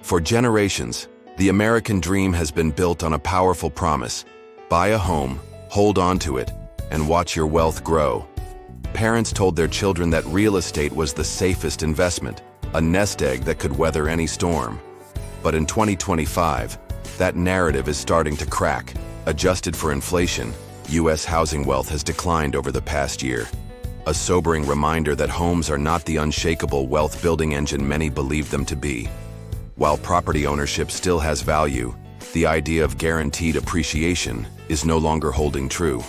For generations, the American dream has been built on a powerful promise: buy a home, hold on to it, and watch your wealth grow. Parents told their children that real estate was the safest investment, a nest egg that could weather any storm. But in 2025, that narrative is starting to crack. Adjusted for inflation, U.S. housing wealth has declined over the past year. A sobering reminder that homes are not the unshakable wealth-building engine many believe them to be. While property ownership still has value, the idea of guaranteed appreciation is no longer holding true.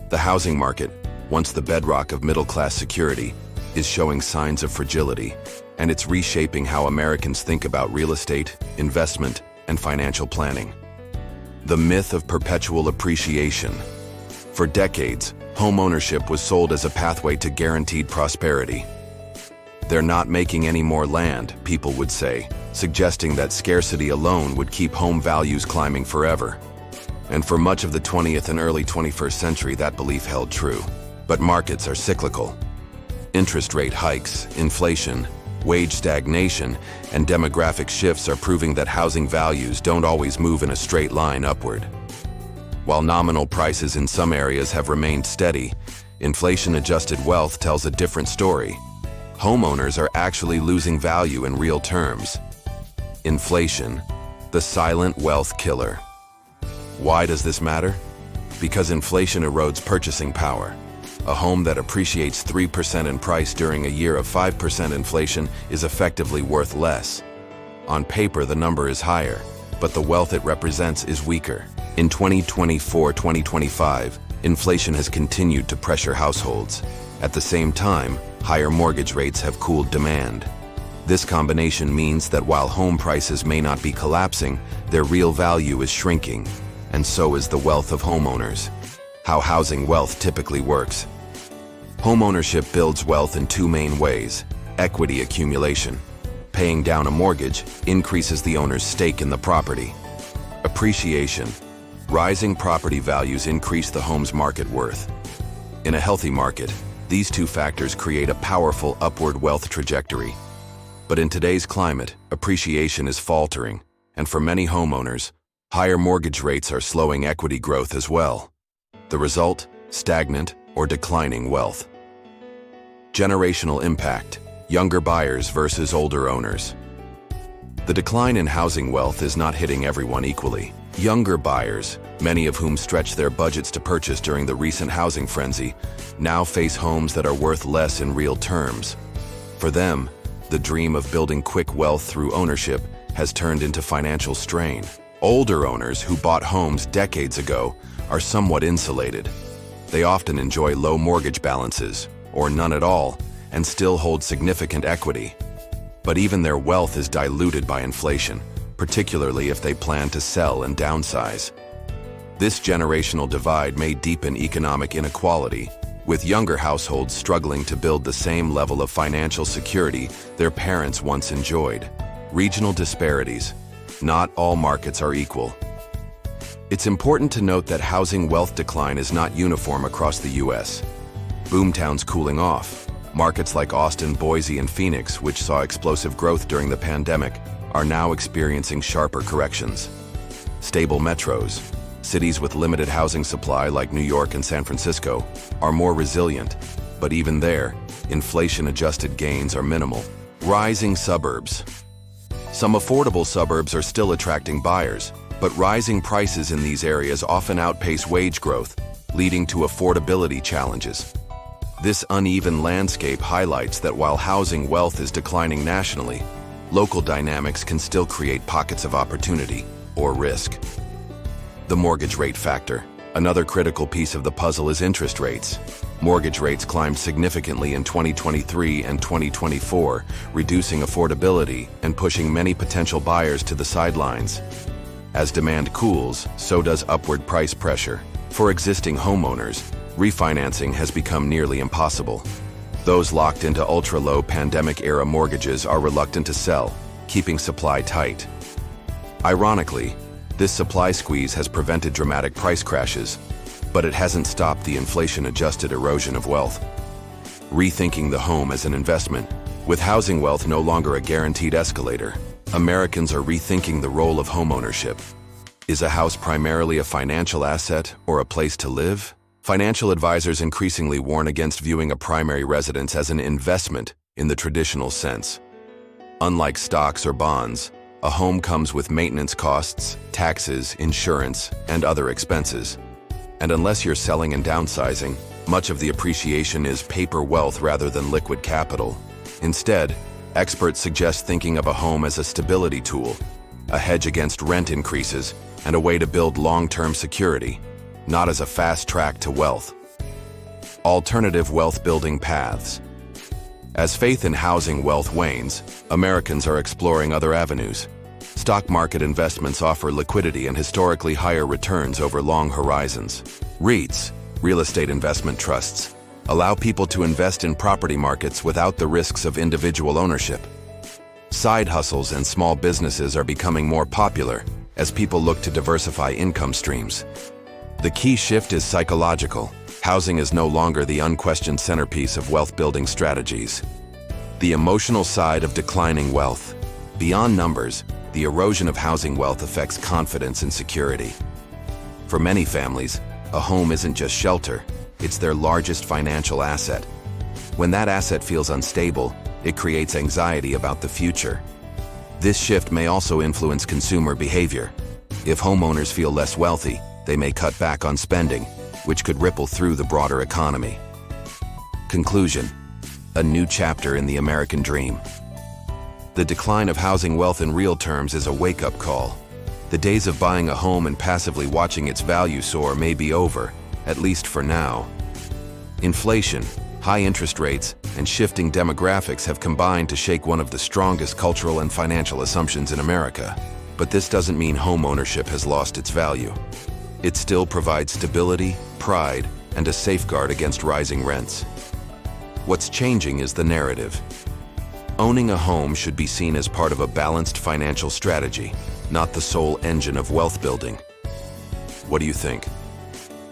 The housing market, once the bedrock of middle-class security, is showing signs of fragility, and it's reshaping how Americans think about real estate, investment, and financial planning. The myth of perpetual appreciation. For decades, homeownership was sold as a pathway to guaranteed prosperity. "They're not making any more land," people would say, suggesting that scarcity alone would keep home values climbing forever. And for much of the 20th and early 21st century, that belief held true. But markets are cyclical. Interest rate hikes, inflation, wage stagnation, and demographic shifts are proving that housing values don't always move in a straight line upward. While nominal prices in some areas have remained steady, inflation-adjusted wealth tells a different story. Homeowners are actually losing value in real terms. Inflation, the silent wealth killer. Why does this matter? Because inflation erodes purchasing power. A home that appreciates 3% in price during a year of 5% inflation is effectively worth less. On paper, the number is higher, but the wealth it represents is weaker. In 2024-2025, inflation has continued to pressure households. At the same time, higher mortgage rates have cooled demand. This combination means that while home prices may not be collapsing, their real value is shrinking, and so is the wealth of homeowners. How housing wealth typically works. Homeownership builds wealth in two main ways: equity accumulation. Paying down a mortgage increases the owner's stake in the property. Appreciation. Rising property values increase the home's market worth. In a healthy market, these two factors create a powerful upward wealth trajectory. But in today's climate, appreciation is faltering, and for many homeowners, higher mortgage rates are slowing equity growth as well. The result? Stagnant or declining wealth. Generational impact. Younger buyers versus older owners. The decline in housing wealth is not hitting everyone equally. Younger buyers, many of whom stretched their budgets to purchase during the recent housing frenzy, now face homes that are worth less in real terms. For them, the dream of building quick wealth through ownership has turned into financial strain. Older owners who bought homes decades ago are somewhat insulated. They often enjoy low mortgage balances, or none at all, and still hold significant equity. But even their wealth is diluted by inflation, particularly if they plan to sell and downsize. This generational divide may deepen economic inequality, with younger households struggling to build the same level of financial security their parents once enjoyed. Regional disparities. Not all markets are equal. It's important to note that housing wealth decline is not uniform across the U.S. Boomtowns cooling off. Markets like Austin, Boise, and Phoenix, which saw explosive growth during the pandemic, are now experiencing sharper corrections. Stable metros. Cities with limited housing supply like New York and San Francisco are more resilient, but even there, inflation-adjusted gains are minimal. Rising suburbs. Some affordable suburbs are still attracting buyers, but rising prices in these areas often outpace wage growth, leading to affordability challenges. This uneven landscape highlights that while housing wealth is declining nationally, local dynamics can still create pockets of opportunity or risk. The mortgage rate factor. Another critical piece of the puzzle is interest rates. Mortgage rates climbed significantly in 2023 and 2024, reducing affordability and pushing many potential buyers to the sidelines. As demand cools, so does upward price pressure. For existing homeowners, refinancing has become nearly impossible. Those locked into ultra-low pandemic-era mortgages are reluctant to sell, keeping supply tight. Ironically, this supply squeeze has prevented dramatic price crashes, but it hasn't stopped the inflation-adjusted erosion of wealth. Rethinking the home as an investment, with housing wealth no longer a guaranteed escalator. Americans are rethinking the role of homeownership. Is a house primarily a financial asset or a place to live? Financial advisors increasingly warn against viewing a primary residence as an investment in the traditional sense. Unlike stocks or bonds, a home comes with maintenance costs, taxes, insurance, and other expenses. And unless you're selling and downsizing, much of the appreciation is paper wealth rather than liquid capital. Instead, experts suggest thinking of a home as a stability tool, a hedge against rent increases, and a way to build long-term security, not as a fast track to wealth. Alternative wealth-building paths. As faith in housing wealth wanes, Americans are exploring other avenues. Stock market investments offer liquidity and historically higher returns over long horizons. REITs, real estate investment trusts, allow people to invest in property markets without the risks of individual ownership. Side hustles and small businesses are becoming more popular as people look to diversify income streams. The key shift is psychological. Housing is no longer the unquestioned centerpiece of wealth-building strategies. The emotional side of declining wealth. Beyond numbers, the erosion of housing wealth affects confidence and security. For many families, a home isn't just shelter, it's their largest financial asset. When that asset feels unstable, it creates anxiety about the future. This shift may also influence consumer behavior. If homeowners feel less wealthy, they may cut back on spending, which could ripple through the broader economy. Conclusion: a new chapter in the American dream. The decline of housing wealth in real terms is a wake-up call. The days of buying a home and passively watching its value soar may be over, at least for now. Inflation, high interest rates, and shifting demographics have combined to shake one of the strongest cultural and financial assumptions in America. But this doesn't mean home ownership has lost its value. It still provides stability, pride, and a safeguard against rising rents. What's changing is the narrative. Owning a home should be seen as part of a balanced financial strategy, not the sole engine of wealth building. What do you think?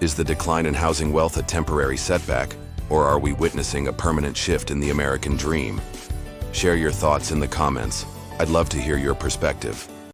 Is the decline in housing wealth a temporary setback, or are we witnessing a permanent shift in the American dream? Share your thoughts in the comments. I'd love to hear your perspective.